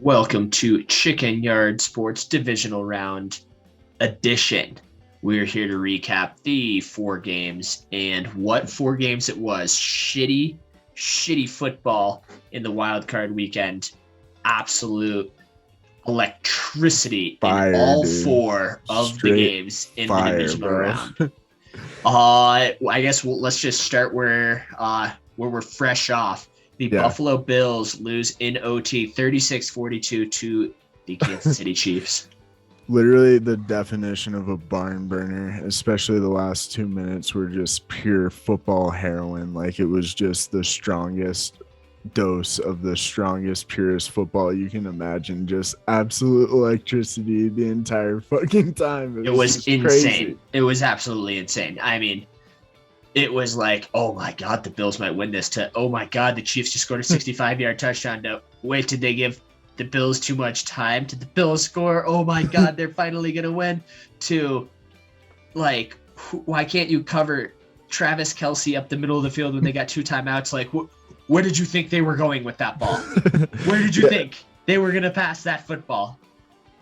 Welcome to Chicken Yard Sports Divisional Round Edition. We're here to recap the four games and what four games it was. Shitty football in the wild card weekend. Absolute electricity in all four of the games in the divisional round. I guess let's just start where we're fresh off. The Buffalo Bills lose in OT 36-42 to the Kansas City Chiefs. Literally the definition of a barn burner, especially the last 2 minutes were just pure football heroin. Like it was just the strongest dose of the strongest, purest football you can imagine. Just absolute electricity the entire fucking time. It was insane. Crazy. It was absolutely insane. I mean, it was like, oh my God, the Bills might win this, to, oh my God, the Chiefs just scored a 65-yard touchdown. No, wait, did they give the Bills too much time? Did the Bills score? Oh my God, they're finally going to win. To, like, why can't you cover Travis Kelce up the middle of the field when they got two timeouts? Like, where did you think they were going with that ball? Where did you think they were going to pass that football?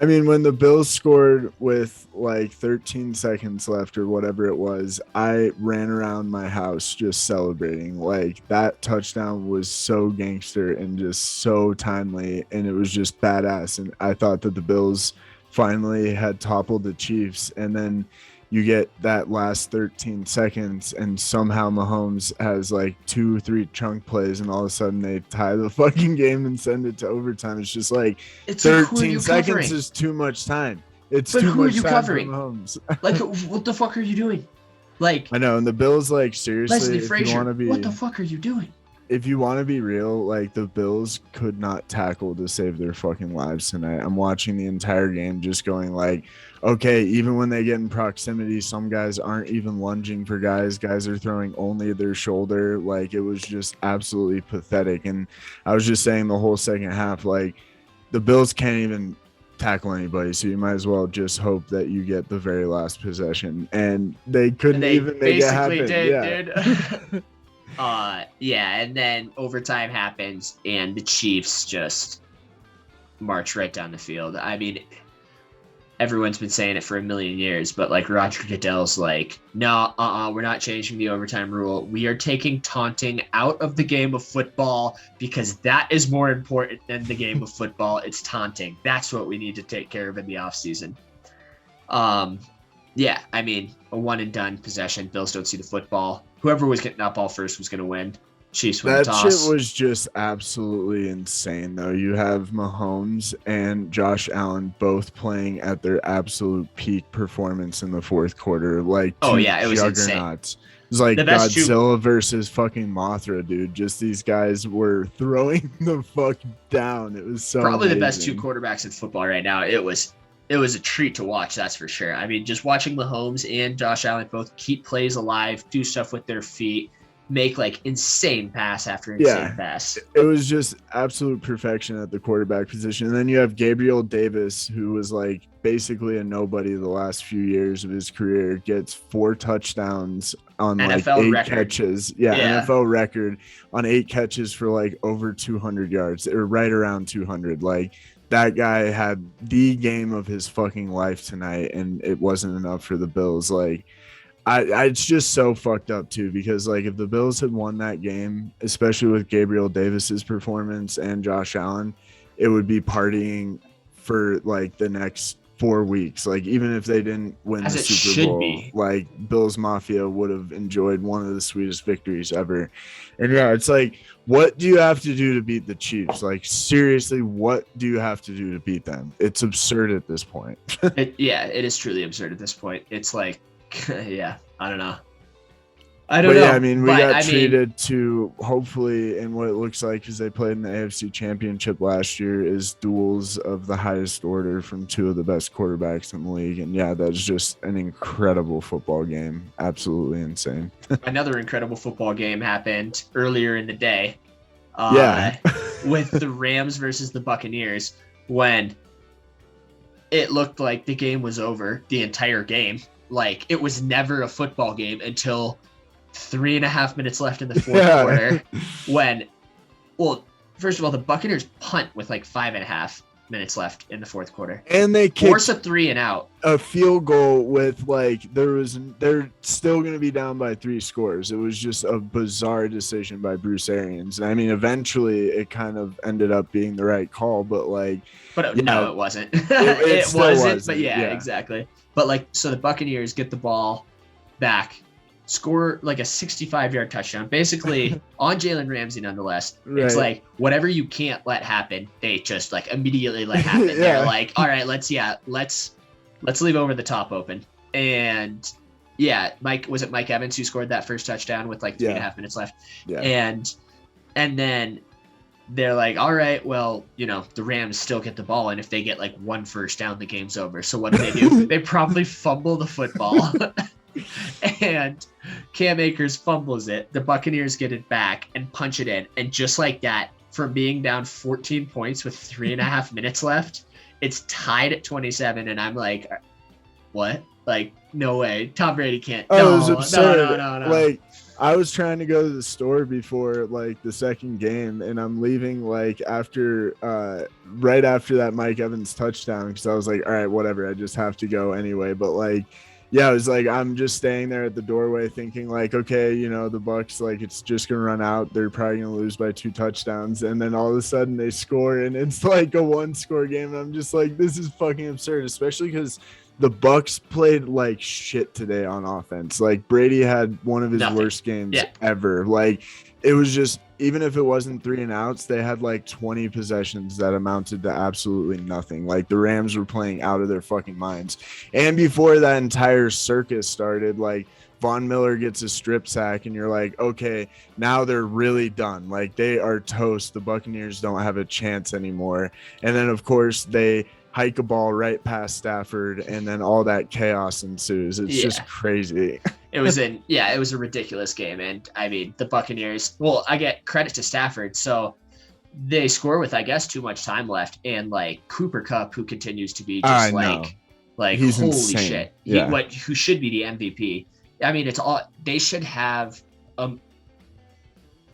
I mean, when the Bills scored with like 13 seconds left or whatever it was, I ran around my house just celebrating. Like that touchdown was so gangster and just so timely, and it was just badass. And I thought that the Bills finally had toppled the Chiefs, and then you get that last 13 seconds and somehow Mahomes has like 2-3 chunk plays and all of a sudden they tie the fucking game and send it to overtime. It's just like 13 seconds is too much time. It's too much time for Mahomes. Like, what the fuck are you doing? Like, I know, and the Bills, like, seriously, Leslie Frazier, what the fuck are you doing? If you want to be real, like, the Bills could not tackle to save their fucking lives tonight. I'm watching the entire game just going like, okay, even when they get in proximity, some guys aren't even lunging for guys. Guys are throwing only their shoulder. Like, it was just absolutely pathetic. And I was just saying the whole second half, like, the Bills can't even tackle anybody, so you might as well just hope that you get the very last possession. And they couldn't even make it happen. Dude. And then overtime happens and the Chiefs just march right down the field. I mean, everyone's been saying it for a million years, but like Roger Goodell's like, no, we're not changing the overtime rule. We are taking taunting out of the game of football because that is more important than the game of football. It's taunting. That's what we need to take care of in the offseason. Yeah, I mean, a one and done possession. Bills don't see the football. Whoever was getting that ball first was going to win. Chiefs win the toss. That shit was just absolutely insane, though. You have Mahomes and Josh Allen both playing at their absolute peak performance in the fourth quarter. Like, it was insane. It was like Godzilla versus fucking Mothra, dude. Just these guys were throwing the fuck down. It was so probably amazing. The best two quarterbacks in football right now. It was a treat to watch, that's for sure. I mean, just watching Mahomes and Josh Allen both keep plays alive, do stuff with their feet, make like insane pass after insane pass. It was just absolute perfection at the quarterback position. And then you have Gabriel Davis, who was like basically a nobody the last few years of his career, gets 4 touchdowns on NFL like 8 record. Catches. Yeah, NFL record on 8 catches for like over 200 yards, or right around 200. Like, that guy had the game of his fucking life tonight, and it wasn't enough for the Bills. Like, it's just so fucked up too, because like if the Bills had won that game, especially with Gabriel Davis's performance and Josh Allen, it would be partying for like the next 4 weeks. Like, even if they didn't win the Super Bowl, like Bills Mafia would have enjoyed one of the sweetest victories ever. And yeah, it's like, what do you have to do to beat the Chiefs? Like, seriously, what do you have to do to beat them? It's absurd at this point. It is truly absurd at this point. It's like, I don't know. I don't know. Yeah, I mean, we got treated to, hopefully, in what it looks like, because they played in the AFC Championship last year, is duels of the highest order from 2 of the best quarterbacks in the league. And yeah, that's just an incredible football game. Absolutely insane. Another incredible football game happened earlier in the day. With the Rams versus the Buccaneers, when it looked like the game was over the entire game. Like, it was never a football game until 3.5 minutes left in the fourth quarter when, well, first of all, the Buccaneers punt with like 5.5. minutes left in the fourth quarter. And they force kicked a 3 and out. a field goal with they're still going to be down by 3 scores. It was just a bizarre decision by Bruce Arians. I mean, eventually it kind of ended up being the right call, but no, it wasn't. It wasn't, but yeah, exactly. But so the Buccaneers get the ball back, score like a 65-yard touchdown, basically on Jalen Ramsey. Nonetheless, right. It's like whatever you can't let happen, they just immediately let happen. Yeah. They're like, all right, let's leave over the top open. And yeah, Mike Evans who scored that first touchdown with 3.5 minutes left. Yeah. And then they're like, all right, well, the Rams still get the ball, and if they get 1 first down, the game's over. So what do? They probably fumble the football. And Cam Akers fumbles it. The Buccaneers get it back and punch it in. And just like that, from being down 14 points with 3.5 minutes left, it's tied at 27. And I'm like, what? No way. Tom Brady can't. Oh, it was absurd. No. I was trying to go to the store before the second game, and I'm leaving right after that Mike Evans touchdown, because I was like, all right, whatever, I just have to go anyway. But yeah, it was I'm just staying there at the doorway thinking okay, the Bucs, it's just gonna run out. They're probably gonna lose by 2 touchdowns, and then all of a sudden they score, and it's a 1-score game, and I'm just this is fucking absurd, especially because the Bucs played shit today on offense. Brady had one of his worst games ever. It was just, even if it wasn't 3 and outs, they had 20 possessions that amounted to absolutely nothing. The Rams were playing out of their fucking minds. And before that entire circus started, Von Miller gets a strip sack, and you're okay, now they're really done. They are toast. The Buccaneers don't have a chance anymore. And then, of course, they hike a ball right past Stafford, and then all that chaos ensues. It's just crazy. It was a ridiculous game. And I mean, the Buccaneers, well, I get credit to Stafford. So they score with, I guess, too much time left. And Cooper Kupp, who continues to be just he's holy insane. Shit. Yeah. Who should be the MVP. I mean, they should have a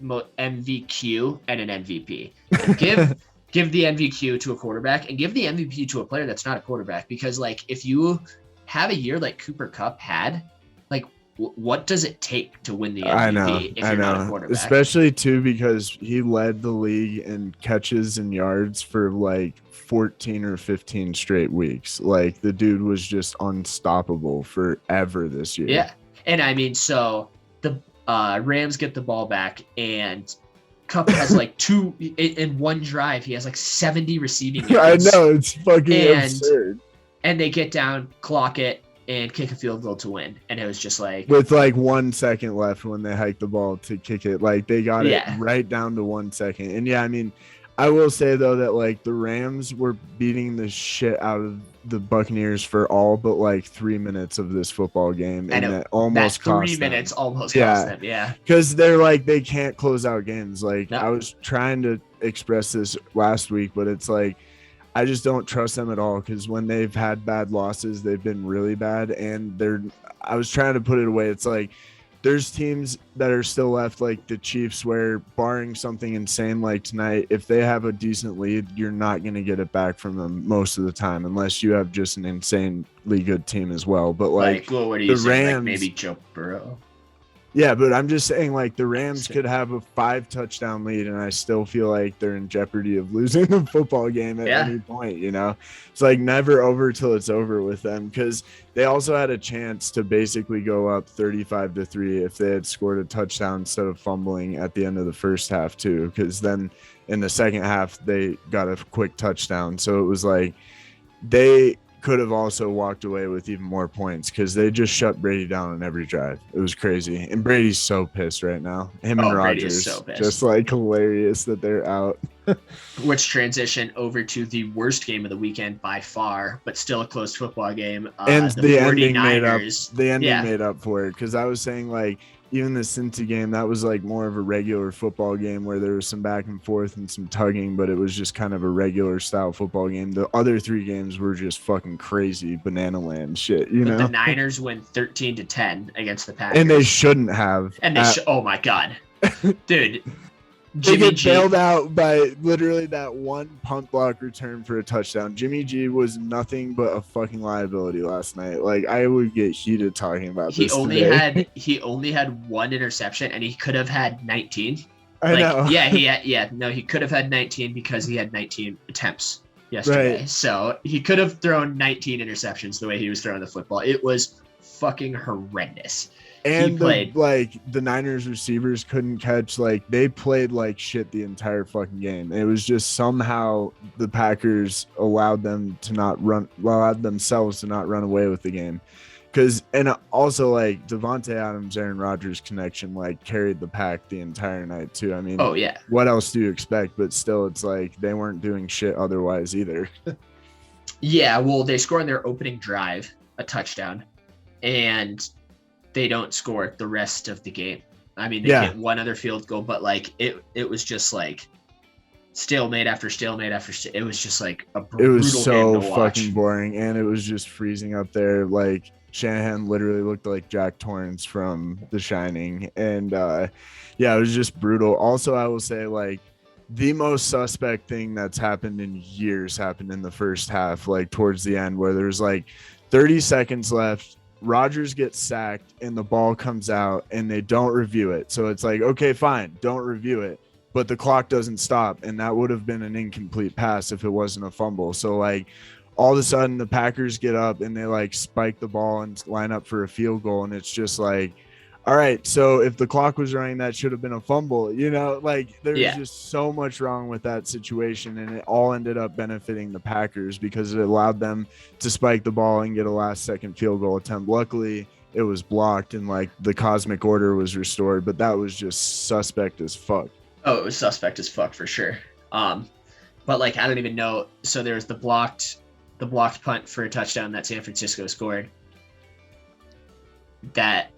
MVQ and an MVP. Give the MVP to a quarterback, and give the MVP to a player that's not a quarterback. Because if you have a year like Cooper Kupp had, what does it take to win the MVP if you're not a quarterback? Especially too, because he led the league in catches and yards for 14 or 15 straight weeks. The dude was just unstoppable forever this year. Yeah. And I mean, so the Rams get the ball back, and Kupp has 2 in one drive. He has 70 receiving yards. I know, it's fucking absurd. And they get down, clock it, and kick a field goal to win. And it was just with 1 second left when they hiked the ball to kick it. They got it right down to 1 second. And yeah, I mean, I will say though that the Rams were beating the shit out of the Buccaneers for all but 3 minutes of this football game, and that almost cost 3 minutes almost cost them. Yeah, because they're they can't close out games. I was trying to express this last week, but it's I just don't trust them at all, because when they've had bad losses, they've been really bad. And I was trying to put it away. It's there's teams that are still left, the Chiefs, where barring something insane like tonight, if they have a decent lead, you're not going to get it back from them most of the time, unless you have just an insanely good team as well. But what are you saying? Rams, maybe Joe Burrow. Yeah, but I'm just saying, the Rams could have a 5-touchdown lead, and I still feel they're in jeopardy of losing the football game at any point, It's never over till it's over with them, because they also had a chance to basically go up 35-3 if they had scored a touchdown instead of fumbling at the end of the first half too, because then in the second half they got a quick touchdown. So it was they could have also walked away with even more points, because they just shut Brady down on every drive. It was crazy. And Brady's so pissed right now. Him and Rodgers, so just hilarious that they're out. Which transition over to the worst game of the weekend by far, but still a close football game. And the ending made up. The ending made up for it, because I was saying even the Cincy game, that was more of a regular football game where there was some back and forth and some tugging, but it was just kind of a regular style football game. The other 3 games were just fucking crazy banana land shit, The Niners win 13-10 against the Packers. And they shouldn't have. And oh my God. Dude, They Jimmy get G. bailed out by literally that one punt block return for a touchdown. Jimmy G was nothing but a fucking liability last night. Like, I would get heated talking about He this only today. had one interception, and he could have had 19. I know. He could have had 19 because he had 19 attempts yesterday. Right. So he could have thrown 19 interceptions the way he was throwing the football. It was fucking horrendous. And the Niners receivers couldn't catch. Like, they played like shit the entire fucking game. It was just somehow the Packers allowed themselves to not run away with the game. And also, like, Devontae Adams, Aaron Rodgers connection, like, carried the pack the entire night too. I mean, oh yeah, what else do you expect? But still, it's like they weren't doing shit otherwise either. Yeah, well, they score on their opening drive a touchdown, and they don't score the rest of the game. I mean, they hit one other field goal, but like it was just like stalemate after stalemate after it was just like a brutal It was so game to watch. fucking boring, and it was just freezing up there. Like, Shanahan literally looked like Jack Torrance from The Shining, and it was just brutal. Also, I will say, like, the most suspect thing that's happened in years happened in the first half, like towards the end, where there's like 30 seconds left. Rodgers gets sacked and the ball comes out and they don't review it. So it's like, okay, fine, don't review it. But the clock doesn't stop, and that would have been an incomplete pass if it wasn't a fumble. So, like, all of a sudden the Packers get up and they like spike the ball and line up for a field goal. And it's just like, all right, so if the clock was running, that should have been a fumble, like there's just so much wrong with that situation. And it all ended up benefiting the Packers because it allowed them to spike the ball and get a last second field goal attempt. Luckily, it was blocked and like the cosmic order was restored, but that was just suspect as fuck. Oh, it was suspect as fuck for sure. But like, I don't even know. So there was the blocked punt for a touchdown that San Francisco scored. That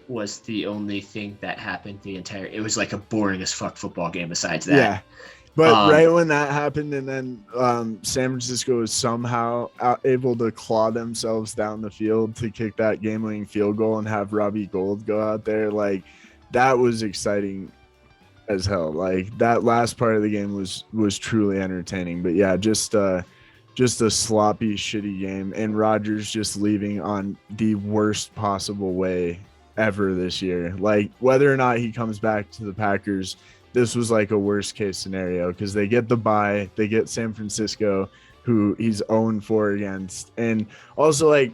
was the only thing that happened it was like a boring as fuck football game besides that. Yeah. But right when that happened, and then San Francisco was somehow able to claw themselves down the field to kick that game-winning field goal and have Robbie Gould go out there, like, that was exciting as hell. Like, that last part of the game was truly entertaining. But yeah, just a sloppy, shitty game, and Rodgers just leaving on the worst possible way ever this year. Like, whether or not he comes back to the Packers, this was like a worst case scenario because they get the bye, they get San Francisco, who he's 0-4 against. And also, like,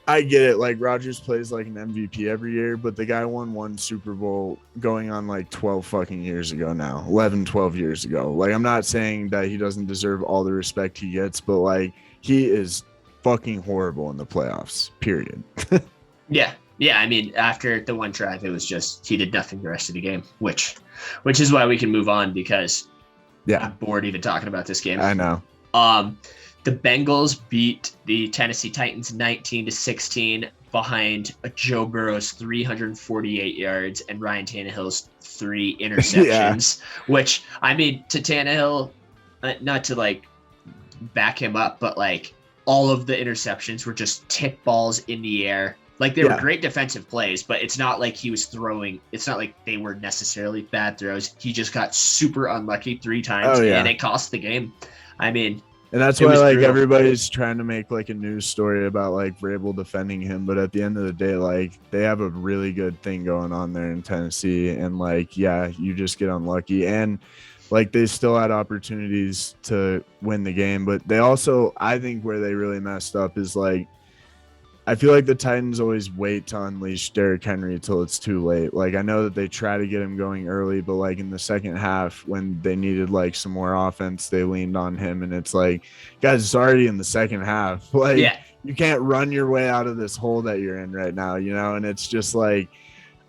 I get it, like, Rodgers plays like an MVP every year, but the guy won one Super Bowl going on like 12 fucking years ago now, 11, 12 years ago. Like, I'm not saying that he doesn't deserve all the respect he gets, but like, he is fucking horrible in the playoffs, period. Yeah, I mean, after the one drive, it was just he did nothing the rest of the game, which is why we can move on because I'm bored even talking about this game. I know. The Bengals beat the Tennessee Titans 19-16 behind Joe Burrow's 348 yards and Ryan Tannehill's 3 interceptions, which, I mean, to Tannehill, not to like back him up, but like all of the interceptions were just tip balls in the air. Like, they were great defensive plays, but it's not like he was throwing. It's not like they were necessarily bad throws. He just got super unlucky 3 times, and it cost the game. I mean, and that's why, like, everybody's trying to make like a news story about like Vrabel defending him, but at the end of the day, like, they have a really good thing going on there in Tennessee, and like, you just get unlucky, and like, they still had opportunities to win the game, but they also, I think where they really messed up is like, I feel like the Titans always wait to unleash Derrick Henry until it's too late. Like, I know that they try to get him going early, but like in the second half when they needed like some more offense, they leaned on him, and it's like, guys, it's already in the second half. Like, you can't run your way out of this hole that you're in right now, and it's just like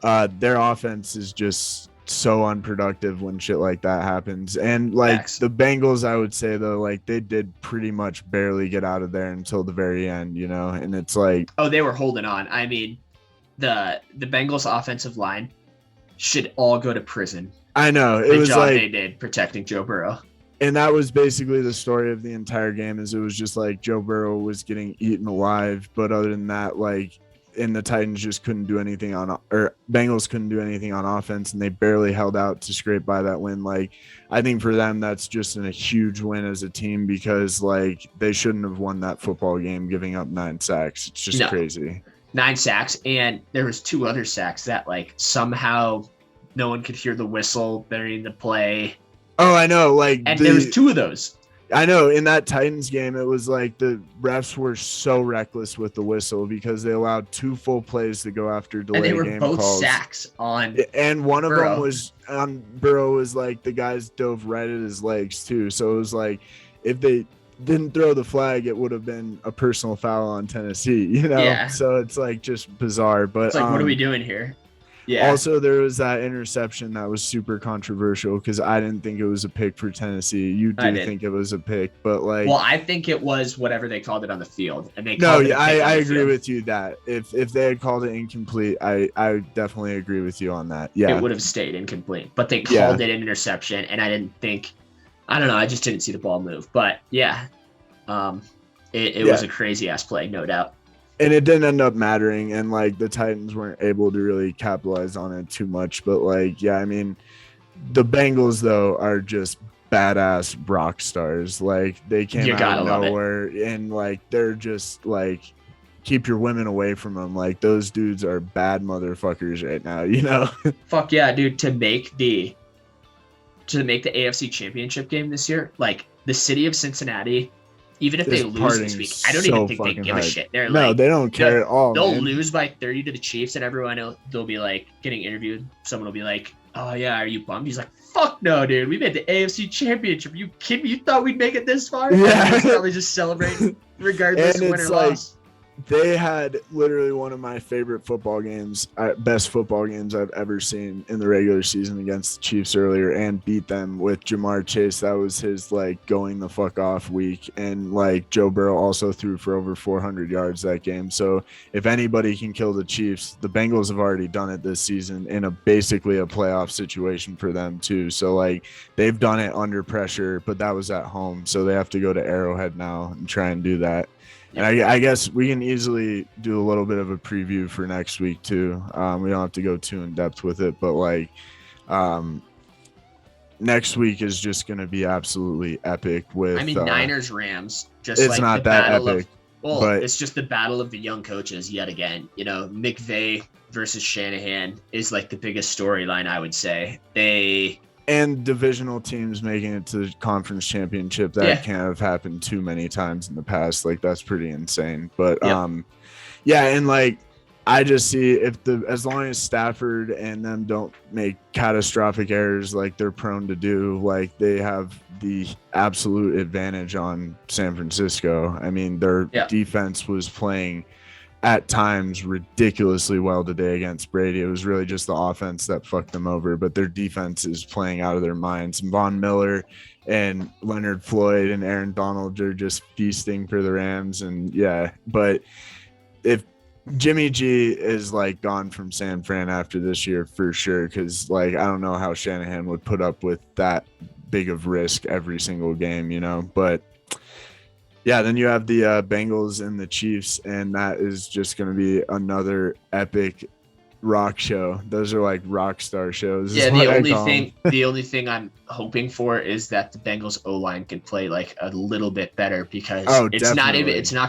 their offense is just so unproductive when shit like that happens. And like the Bengals, I would say though, like, they did pretty much barely get out of there until the very end, and it's like, oh, they were holding on. I mean, the Bengals offensive line should all go to prison. I know, it the was job like they did protecting Joe Burrow. And that was basically the story of the entire game, is it was just like Joe Burrow was getting eaten alive, but other than that, like, and the Titans just couldn't do anything or Bengals couldn't do anything on offense, and they barely held out to scrape by that win. Like, I think for them, that's just a huge win as a team, because like they shouldn't have won that football game giving up 9 sacks. It's just crazy. 9 sacks, and there was 2 other sacks that like somehow no one could hear the whistle during the play. Oh, I know. Like, and there was 2 of those. I know in that Titans game, it was like the refs were so reckless with the whistle because they allowed 2 full plays to go after delay game calls. And they were both sacks on and one of Burrow. them was on Burrow. Was like the guys dove right at his legs too. So it was like, if they didn't throw the flag, it would have been a personal foul on Tennessee, you know? Yeah. So it's like just bizarre. But it's like, what are we doing here? Yeah. Also, there was that interception that was super controversial because I didn't think it was a pick for Tennessee. You do think it was a pick, but like, well, I think it was whatever they called it on the field, and they I agree with you that if they had called it incomplete, I definitely agree with you on that. Yeah, it would have stayed incomplete, but they called it an interception, and I don't know, I just didn't see the ball move. But yeah, it was a crazy ass play, no doubt. And it didn't end up mattering, and like the Titans weren't able to really capitalize on it too much. But like, yeah, I mean, the Bengals though are just badass rock stars. Like, they came out of nowhere, and like they're just like, keep your women away from them. Like, those dudes are bad motherfuckers right now, you know? Fuck yeah, dude! To make the AFC Championship game this year, like the city of Cincinnati. Even if they lose this week, I don't even think they give a shit. They're no, they don't care at all. They'll lose by 30 to the Chiefs, and everyone they'll be like getting interviewed. Someone will be like, "Oh yeah, are you bummed?" He's like, "Fuck no, dude. We made the AFC Championship. You kidding me? You thought we'd make it this far?" Yeah, probably just celebrating regardless of win or loss. They had literally one of my favorite football games, best football games I've ever seen in the regular season against the Chiefs earlier, and beat them with Jamar Chase. That was his like going the fuck off week. And like Joe Burrow also threw for over 400 yards that game. So if anybody can kill the Chiefs, the Bengals have already done it this season in basically a playoff situation for them too. So like, they've done it under pressure, but that was at home. So they have to go to Arrowhead now and try and do that. And I guess we can easily do a little bit of a preview for next week too. We don't have to go too in depth with it, but like, next week is just going to be absolutely epic. With Niners Rams. Just it's like not that epic. But it's just the battle of the young coaches yet again. You know, McVay versus Shanahan is like the biggest storyline, I would say. And divisional teams making it to the conference championship, that can't have happened too many times in the past. Like, that's pretty insane. But and like, I just see as long as Stafford and them don't make catastrophic errors like they're prone to do, like they have the absolute advantage on San Francisco. I mean, their defense was playing at times ridiculously well today against Brady. It was really just the offense that fucked them over, but their defense is playing out of their minds. And Von Miller and Leonard Floyd and Aaron Donald are just feasting for the Rams. And but if Jimmy G is like gone from San Fran after this year for sure, because like, I don't know how Shanahan would put up with that big of risk every single game, you know. But yeah, then you have the Bengals and the Chiefs, and that is just going to be another epic rock show. Those are like rock star shows. Yeah, the only thing I'm hoping for is that the Bengals O-line can play like a little bit better, because it's not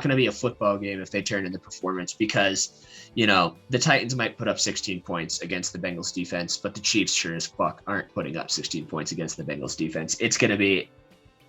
going to be a football game if they turn in the performance, because you know, the Titans might put up 16 points against the Bengals defense, but the Chiefs sure as fuck aren't putting up 16 points against the Bengals defense. It's going to be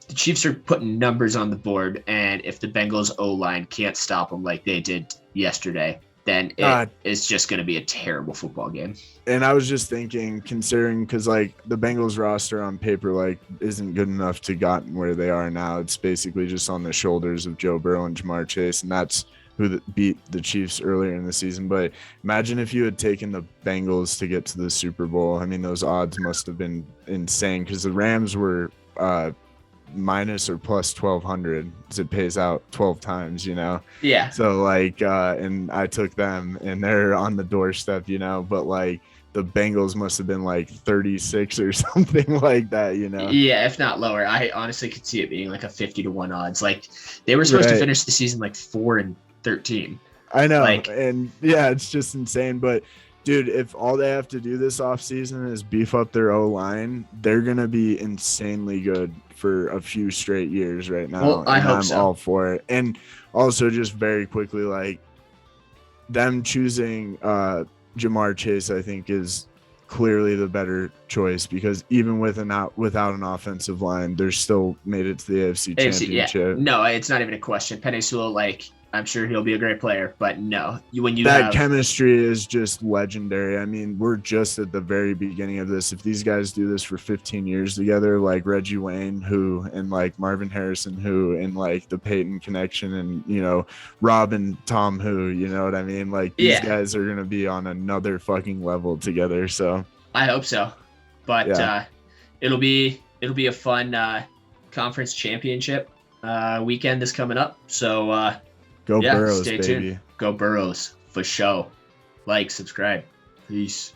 the Chiefs are putting numbers on the board, and if the Bengals O-line can't stop them like they did yesterday, then it is just going to be a terrible football game. And I was just thinking, considering, because like the Bengals roster on paper like isn't good enough to gotten where they are now. It's basically just on the shoulders of Joe Burrow and Jamar Chase, and that's who beat the Chiefs earlier in the season. But imagine if you had taken the Bengals to get to the Super Bowl. I mean, those odds must have been insane, because the Rams were minus or plus 1,200, because it pays out 12 times, you know? Yeah. So like, and I took them, and they're on the doorstep, you know, but like the Bengals must have been like 36 or something like that, you know? Yeah, if not lower. I honestly could see it being like a 50-1 odds. Like, they were supposed to finish the season like 4-13. I know. Like, And yeah, it's just insane. But dude, if all they have to do this offseason is beef up their O-line, they're going to be insanely good for a few straight years right now. well, I and hope I'm so. all for it. And also just very quickly, like them choosing Jamar Chase, I think is clearly the better choice because even without an offensive line, they're still made it to the AFC Championship. Yeah. No, it's not even a question. Penei Sewell, like, I'm sure he'll be a great player, but no, when you that have chemistry is just legendary. I mean, we're just at the very beginning of this. If these guys do this for 15 years together, like Reggie Wayne, who, and like Marvin Harrison, who, and like the Peyton connection, and Rob and Tom, who, you know what I mean? Like these guys are gonna be on another fucking level together. So I hope so, but it'll be a fun conference championship weekend that's coming up. So. Go Burrows, stay baby. tuned. Go Burrows for show. Like, subscribe. Peace.